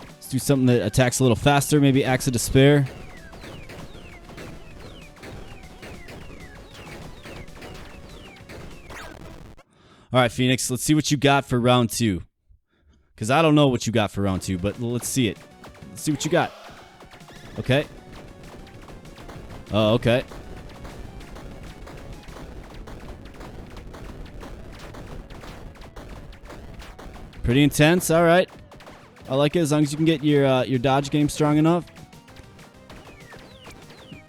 Let's do something that attacks a little faster. Maybe Axe of Despair. All right, Phoenix. Let's see what you got for round 2. Because I don't know what you got for round 2, but let's see it. Let's see what you got. Okay. Oh, okay. Pretty intense. All right. I like it as long as you can get your dodge game strong enough.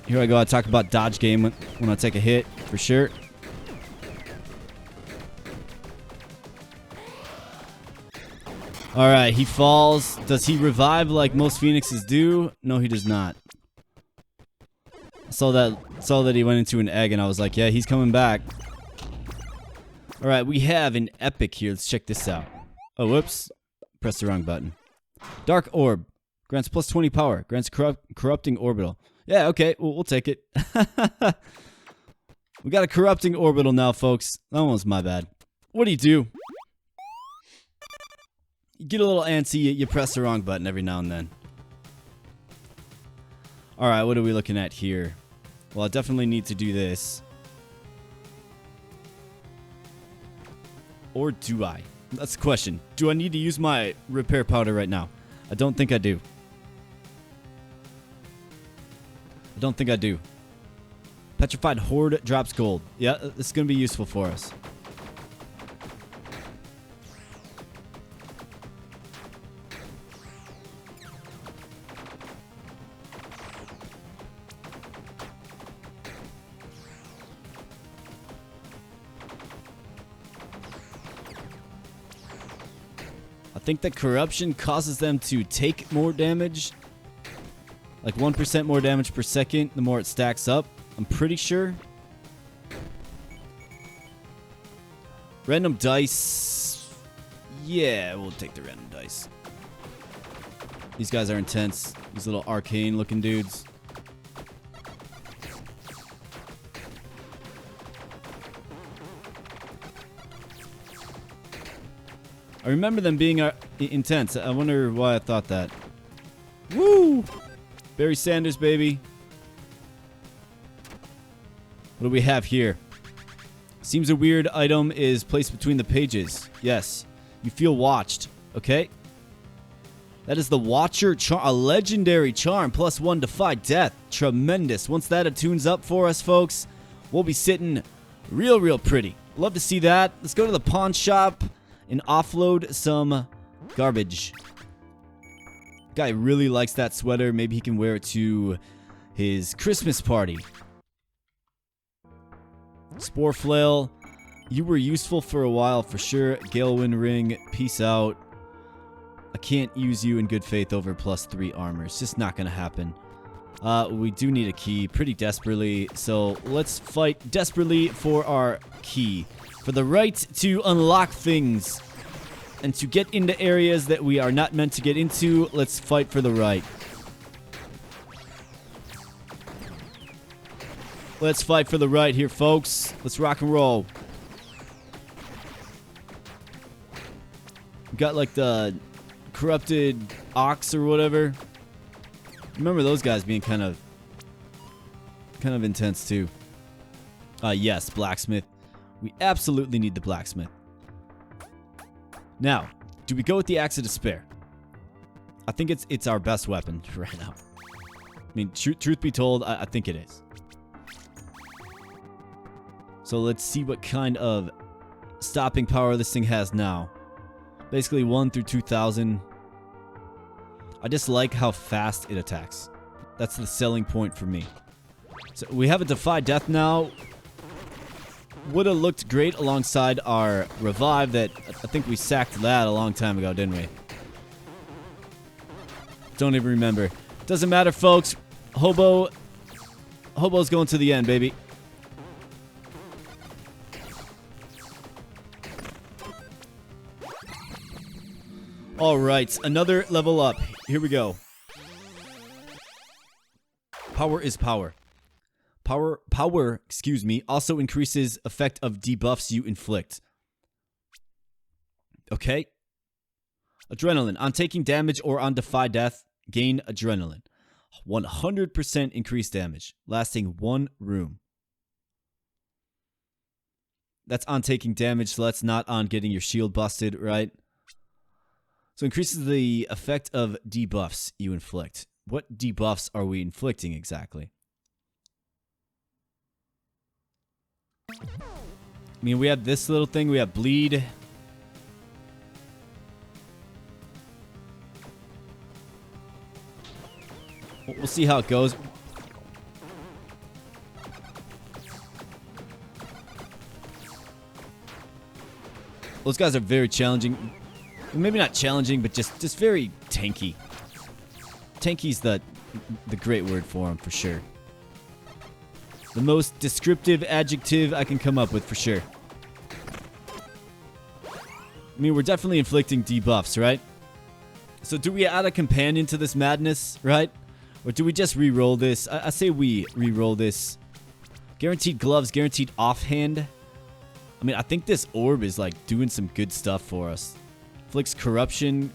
Here I go. I talk about dodge game when I take a hit, for sure. All right, he falls. Does he revive like most Phoenixes do? No, he does not. I saw that he went into an egg, and I was like, yeah, he's coming back. All right, we have an epic here. Let's check this out. Oh, whoops. Pressed the wrong button. Dark Orb. Grants plus 20 power. Grants corrupting orbital. Yeah, okay. We'll take it. We got a corrupting orbital now, folks. That one was my bad. What do? You get a little antsy. You press the wrong button every now and then. Alright, what are we looking at here? Well, I definitely need to do this. Or do I? That's the question. Do I need to use my repair powder right now? I don't think I do. I don't think I do. Petrified Horde drops gold. Yeah, this is going to be useful for us. I think that corruption causes them to take more damage. Like 1% more damage per second the more it stacks up. I'm pretty sure. Random dice. Yeah, we'll take the random dice. These guys are intense. These little arcane looking dudes. I remember them being intense. I wonder why I thought that. Woo! Barry Sanders, baby. What do we have here? Seems a weird item is placed between the pages. Yes. You feel watched. Okay. That is the Watcher charm. A legendary charm. +1 defy death. Tremendous. Once that attunes up for us, folks, we'll be sitting real pretty. Love to see that. Let's go to the pawn shop and offload some garbage. Guy really likes that sweater. Maybe he can wear it to his Christmas party. Spore Flail, you were useful for a while for sure. Galewind Ring, peace out. I can't use you in good faith over +3 armor. It's just not going to happen. We do need a key pretty desperately, so let's fight desperately for our key. For the right to unlock things and to get into areas that we are not meant to get into, let's fight for the right. Let's fight for the right here, folks. Let's rock and roll. We got like the corrupted ox or whatever. Remember those guys being kind of intense too. Yes, blacksmith. We absolutely need the blacksmith. Now, do we go with the Axe of Despair? I think it's our best weapon right now. I mean, truth be told, I think it is. So let's see what kind of stopping power this thing has now. Basically 1 through 2,000. I just like how fast it attacks. That's the selling point for me. So we have a Defy Death now. Would have looked great alongside our revive that I think we sacked that a long time ago, didn't we? Don't even remember. Doesn't matter, folks. Hobo's going to the end, baby. All right, another level up. Here we go. Power is power. Power, excuse me, also increases effect of debuffs you inflict. Okay. Adrenaline. On taking damage or on Defy Death, gain adrenaline. 100% increased damage, lasting 1 room. That's on taking damage, so that's not on getting your shield busted, right? So increases the effect of debuffs you inflict. What debuffs are we inflicting exactly? I mean, we have this little thing. We have bleed. We'll see how it goes. Those guys are very challenging. Maybe not challenging, but just very tanky. Tanky's the great word for them, for sure. The most descriptive adjective I can come up with, for sure. I mean, we're definitely inflicting debuffs, right? So do we add a companion to this madness, right? Or do we just re-roll this? I say we re-roll this. Guaranteed gloves, guaranteed offhand. I mean, I think this orb is like doing some good stuff for us. Inflicts corruption.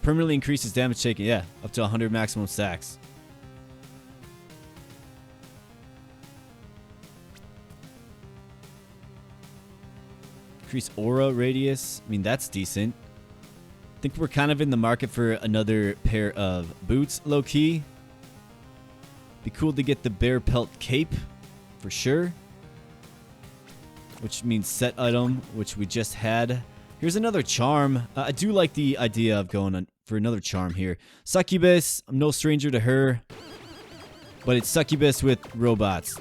Permanently increases damage taken. Yeah, up to 100 maximum stacks. Increase aura radius. I mean, that's decent. I think we're kind of in the market for another pair of boots, low-key. Be cool to get the bear pelt cape, for sure. Which means set item, which we just had. Here's another charm. I do like the idea of going on for another charm here. Succubus, I'm no stranger to her. But it's succubus with robots.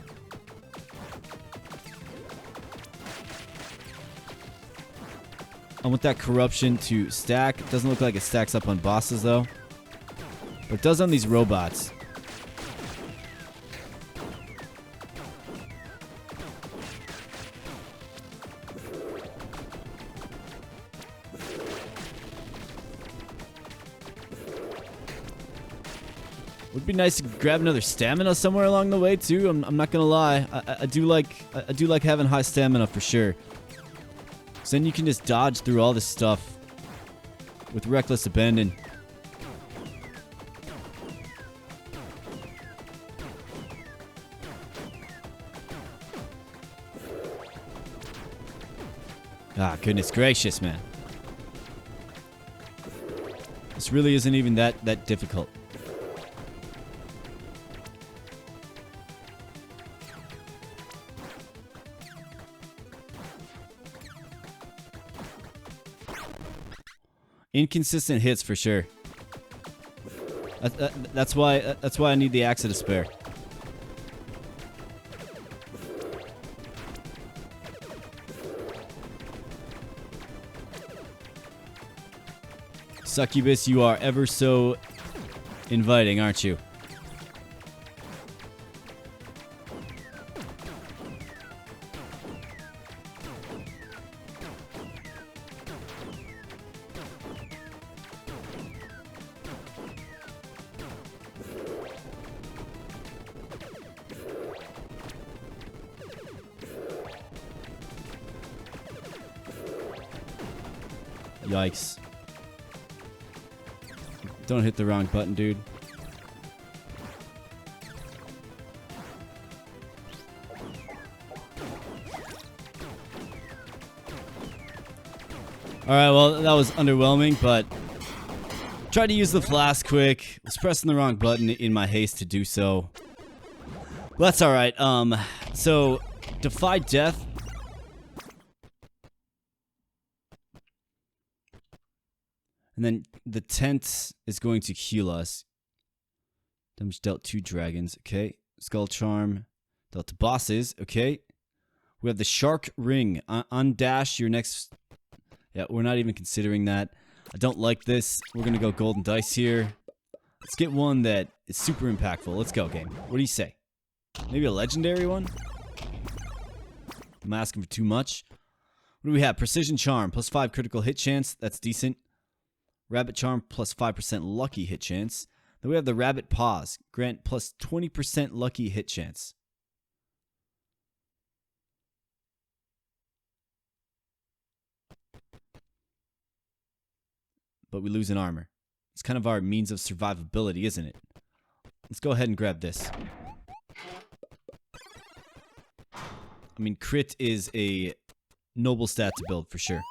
I want that corruption to stack. It doesn't look like it stacks up on bosses, though. But it does on these robots. Would be nice to grab another stamina somewhere along the way, too. I'm not gonna lie. I do like having high stamina for sure. So then you can just dodge through all this stuff with reckless abandon. Ah, goodness gracious, man. This really isn't even that difficult. Inconsistent hits for sure. That's why I need the axe of despair. Succubus, you are ever so inviting, aren't you? Yikes. Don't hit the wrong button, dude. Alright, well, that was underwhelming, but tried to use the flask quick. Was pressing the wrong button in my haste to do so. But that's alright. So, Defy Death. And then the tent is going to heal us. Damage dealt 2 dragons. Okay. Skull Charm dealt to bosses. Okay. We have the Shark Ring. Undash your next... Yeah, we're not even considering that. I don't like this. We're going to go golden dice here. Let's get one that is super impactful. Let's go, game. What do you say? Maybe a legendary one? I'm asking for too much. What do we have? Precision Charm. Plus 5 critical hit chance. That's decent. Rabbit Charm plus 5% lucky hit chance. Then we have the Rabbit Paws. Grant plus 20% lucky hit chance. But we lose an armor. It's kind of our means of survivability, isn't it? Let's go ahead and grab this. I mean, crit is a noble stat to build for sure.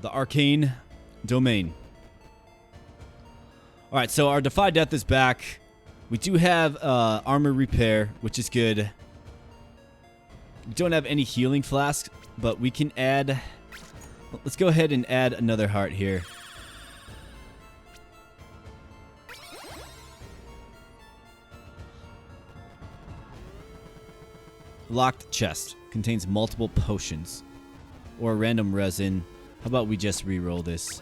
The Arcane Domain. Alright, so our Defy Death is back. We do have armor repair, which is good. We don't have any healing flasks, but we can add... Let's go ahead and add another heart here. Locked chest. Contains multiple potions. Or random resin. How about we just re-roll this?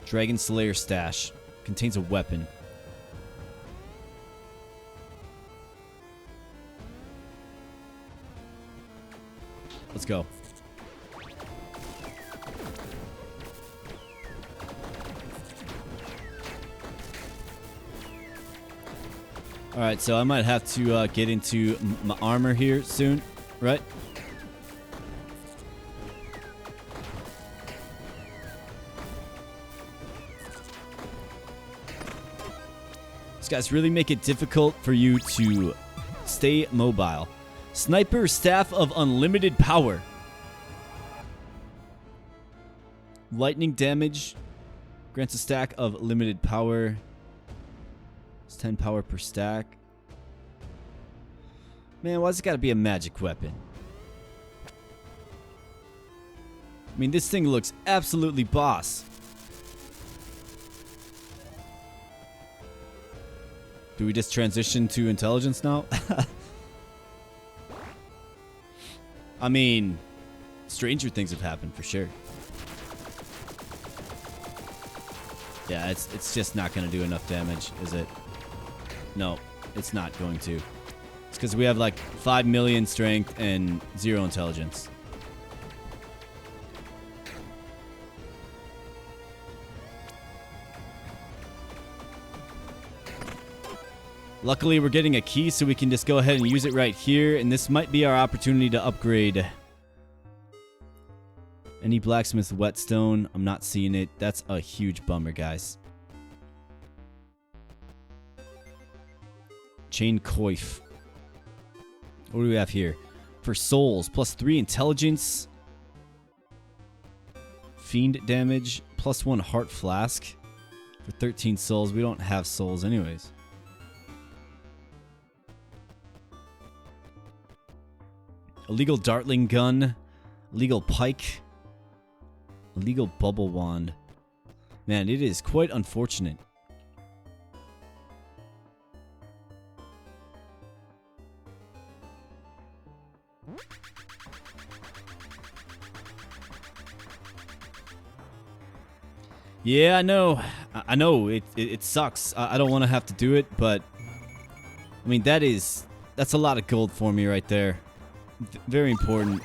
Dragon Slayer stash. Contains a weapon. Let's go. Alright, so I might have to get into my armor here soon, right? These guys really make it difficult for you to stay mobile. Sniper Staff of Unlimited Power. Lightning damage. Grants a stack of limited power. It's 10 power per stack. Man, why's it gotta be a magic weapon? I mean, this thing looks absolutely boss. Do we just transition to intelligence now? I mean, stranger things have happened for sure. Yeah, it's just not going to do enough damage, is it? No, it's not going to. It's because we have like 5 million strength and 0 intelligence. Luckily, we're getting a key, so we can just go ahead and use it right here. And this might be our opportunity to upgrade. Any blacksmith whetstone? I'm not seeing it. That's a huge bummer, guys. Chain coif. What do we have here? For souls, +3 intelligence. Fiend damage, +1 heart flask. For 13 souls. We don't have souls anyways. Illegal dartling gun. Illegal pike. Illegal bubble wand. Man, it is quite unfortunate. Yeah, I know. I know it sucks. I don't want to have to do it, but I mean that's a lot of gold for me right there. Very important.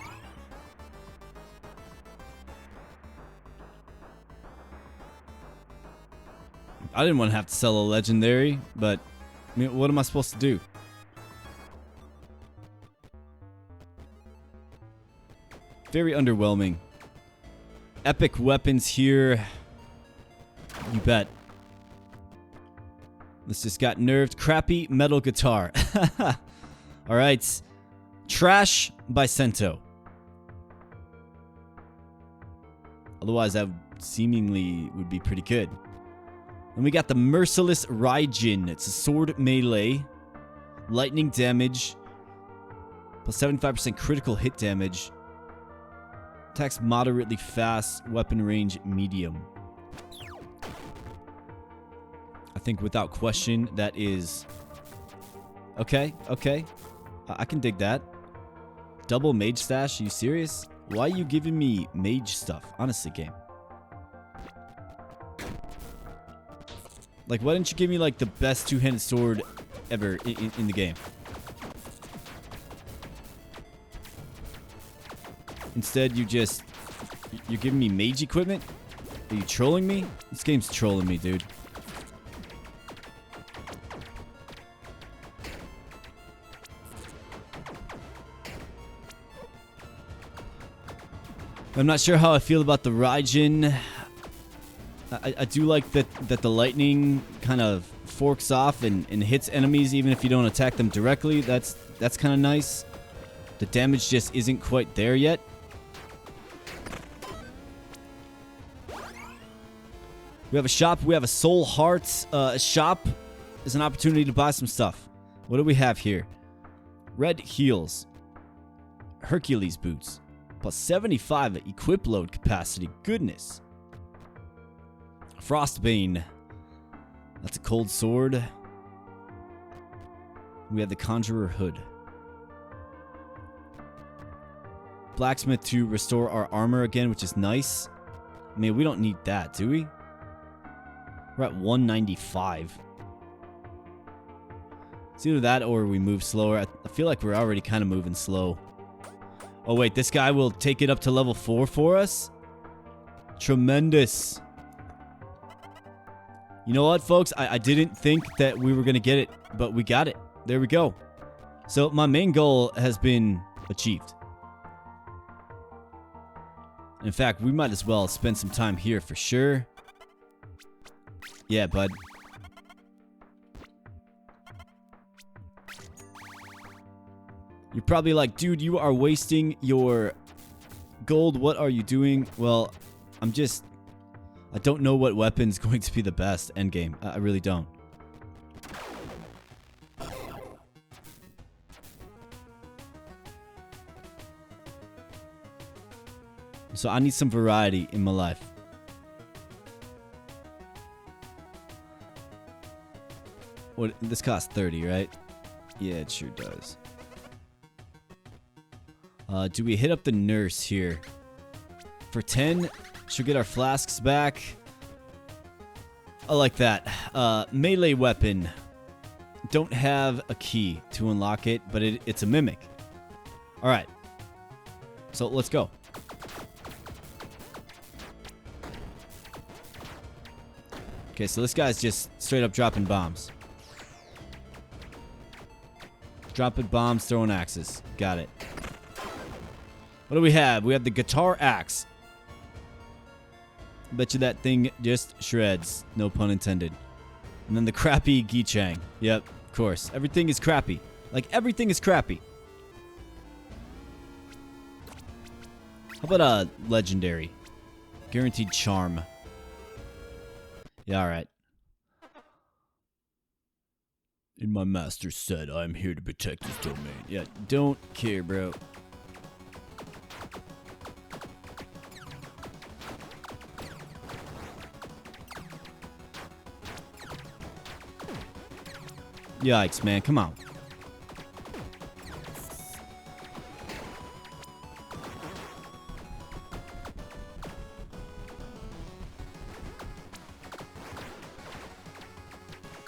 I didn't want to have to sell a legendary, but I mean, what am I supposed to do? Very underwhelming. Epic weapons here. You bet. This just got nerfed. Crappy metal guitar. Alright. Trash by Cento. Otherwise, that seemingly would be pretty good. And we got the Merciless Raijin. It's a sword melee. Lightning damage. +75% critical hit damage. Attacks moderately fast. Weapon range medium. I think without question, that is... Okay, okay. I can dig that. Double mage stash? Are you serious? Why are you giving me mage stuff? Honestly, game. Like, why didn't you give me, like, the best two-handed sword ever in the game? Instead, you're giving me mage equipment? Are you trolling me? This game's trolling me, dude. I'm not sure how I feel about the Raijin. I do like that the lightning kind of forks off and hits enemies even if you don't attack them directly. That's kind of nice. The damage just isn't quite there yet. We have a shop. We have a soul heart. A shop is an opportunity to buy some stuff. What do we have here? Red heels. Hercules boots. +75 equip load capacity. Goodness. Frostbane. That's a cold sword. We have the Conjurer hood. Blacksmith to restore our armor again, which is nice. I mean, we don't need that, do we? We're at 195. It's either that or we move slower. I feel like we're already kind of moving slow. Oh, wait. This guy will take it up to level 4 for us? Tremendous. You know what, folks? I didn't think that we were going to get it, but we got it. There we go. So my main goal has been achieved. In fact, we might as well spend some time here for sure. Yeah, bud. You're probably like, dude, you are wasting your gold. What are you doing? Well, I don't know what weapon's going to be the best endgame. I really don't. So I need some variety in my life. What, this costs 30, right? Yeah, it sure does. Do we hit up the nurse here? For 10, she'll get our flasks back. I like that. Melee weapon. Don't have a key to unlock it, but it's a mimic. Alright. So let's go. Okay, so this guy's just straight up dropping bombs. Dropping bombs, throwing axes. Got it. What do we have? We have the guitar axe. Bet you that thing just shreds. No pun intended. And then the crappy Gichang. Yep, of course. Everything is crappy. Like, everything is crappy. How about a legendary? Guaranteed charm. Yeah, alright. In my master said, I am here to protect this domain. Yeah, don't care, bro. Yikes, man. Come on.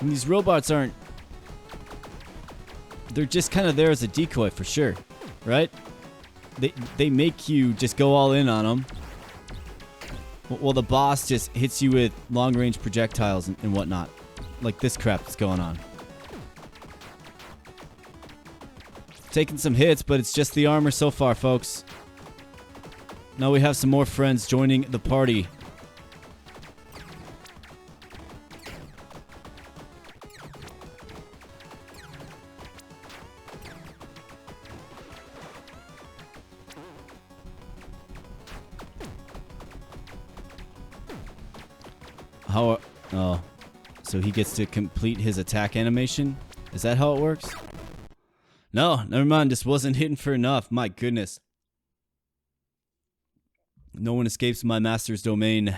And these robots aren't... They're just kind of there as a decoy for sure, right? They make you just go all in on them. While the boss just hits you with long-range projectiles and whatnot. Like this crap that's going on. Taking some hits, but it's just the armor so far, folks. Now we have some more friends joining the party. How... Oh. So he gets to complete his attack animation? Is that how it works? No, never mind. This wasn't hitting for enough. My goodness. No one escapes my master's domain.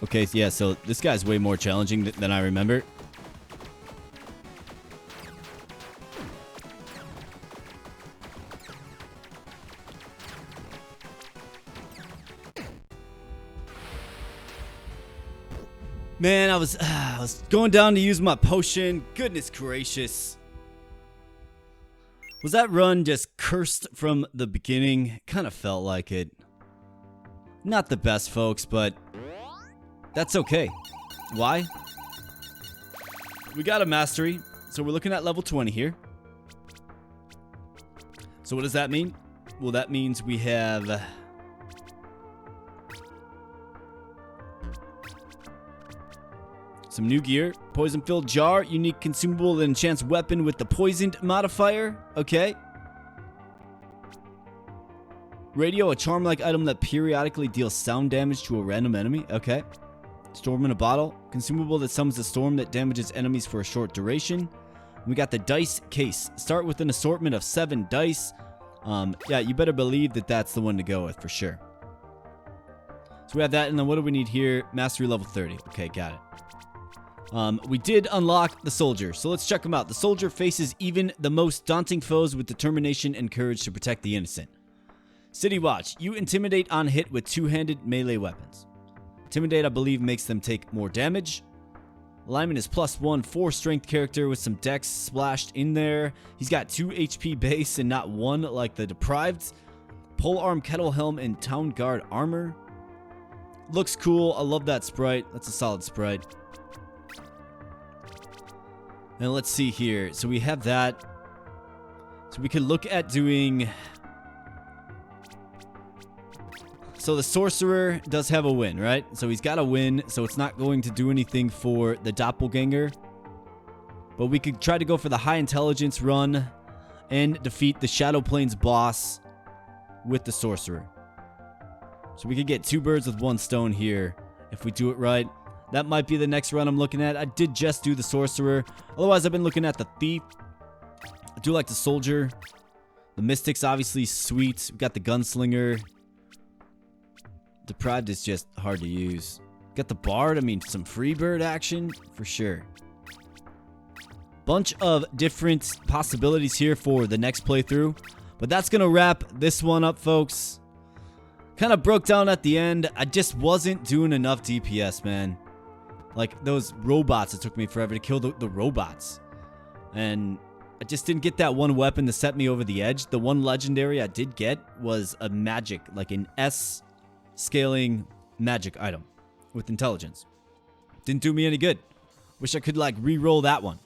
Okay, yeah, so this guy's way more challenging than I remember. Man, I was going down to use my potion. Goodness gracious. Was that run just cursed from the beginning? Kind of felt like it. Not the best, folks, but that's okay. Why? We got a mastery, so we're looking at level 20 here. So what does that mean? Well, that means we have... some new gear. Poison-filled jar. Unique consumable that enchants weapon with the poisoned modifier. Okay. Radio, a charm-like item that periodically deals sound damage to a random enemy. Okay. Storm in a bottle. Consumable that summons a storm that damages enemies for a short duration. We got the dice case. Start with an assortment of 7 dice. Yeah, you better believe that that's the one to go with for sure. So we have that, and then what do we need here? Mastery level 30. Okay, got it. We did unlock the soldier, so let's check him out. The soldier faces even the most daunting foes with determination and courage to protect the innocent. City Watch. You intimidate on hit with 2-handed melee weapons. Intimidate, I believe, makes them take more damage. Alignment is +1, 4 strength character with some dex splashed in there. He's got 2 HP base and not 1 like the deprived. Polearm kettle helm and town guard armor. Looks cool. I love that sprite. That's a solid sprite. And let's see here. So we have that. So So we could look at doing... So the sorcerer does have a win, right? So he's got a win, so it's not going to do anything for the doppelganger. But we could try to go for the high intelligence run and defeat the Shadow Plains boss with the sorcerer. So we could get 2 birds with 1 stone here if we do it right. That might be the next run I'm looking at. I did just do the sorcerer. Otherwise, I've been looking at the thief. I do like the soldier. The mystic's obviously sweet. We got the gunslinger. Deprived is just hard to use. Got the bard. I mean, some free bird action for sure. Bunch of different possibilities here for the next playthrough. But that's going to wrap this one up, folks. Kind of broke down at the end. I just wasn't doing enough DPS, man. Like, those robots, it took me forever to kill the robots. And I just didn't get that one weapon to set me over the edge. The one legendary I did get was a magic, like an S scaling magic item with intelligence. Didn't do me any good. Wish I could, like, re-roll that one.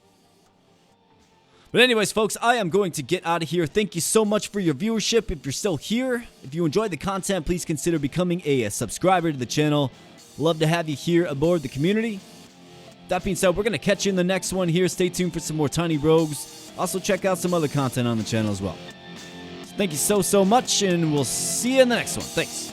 But anyways, folks, I am going to get out of here. Thank you so much for your viewership. If you're still here, if you enjoyed the content, please consider becoming a subscriber to the channel. Love to have you here aboard the community. That being said, we're going to catch you in the next one here. Stay tuned for some more Tiny Rogues. Also, check out some other content on the channel as well. So thank you so much, and we'll see you in the next one. Thanks.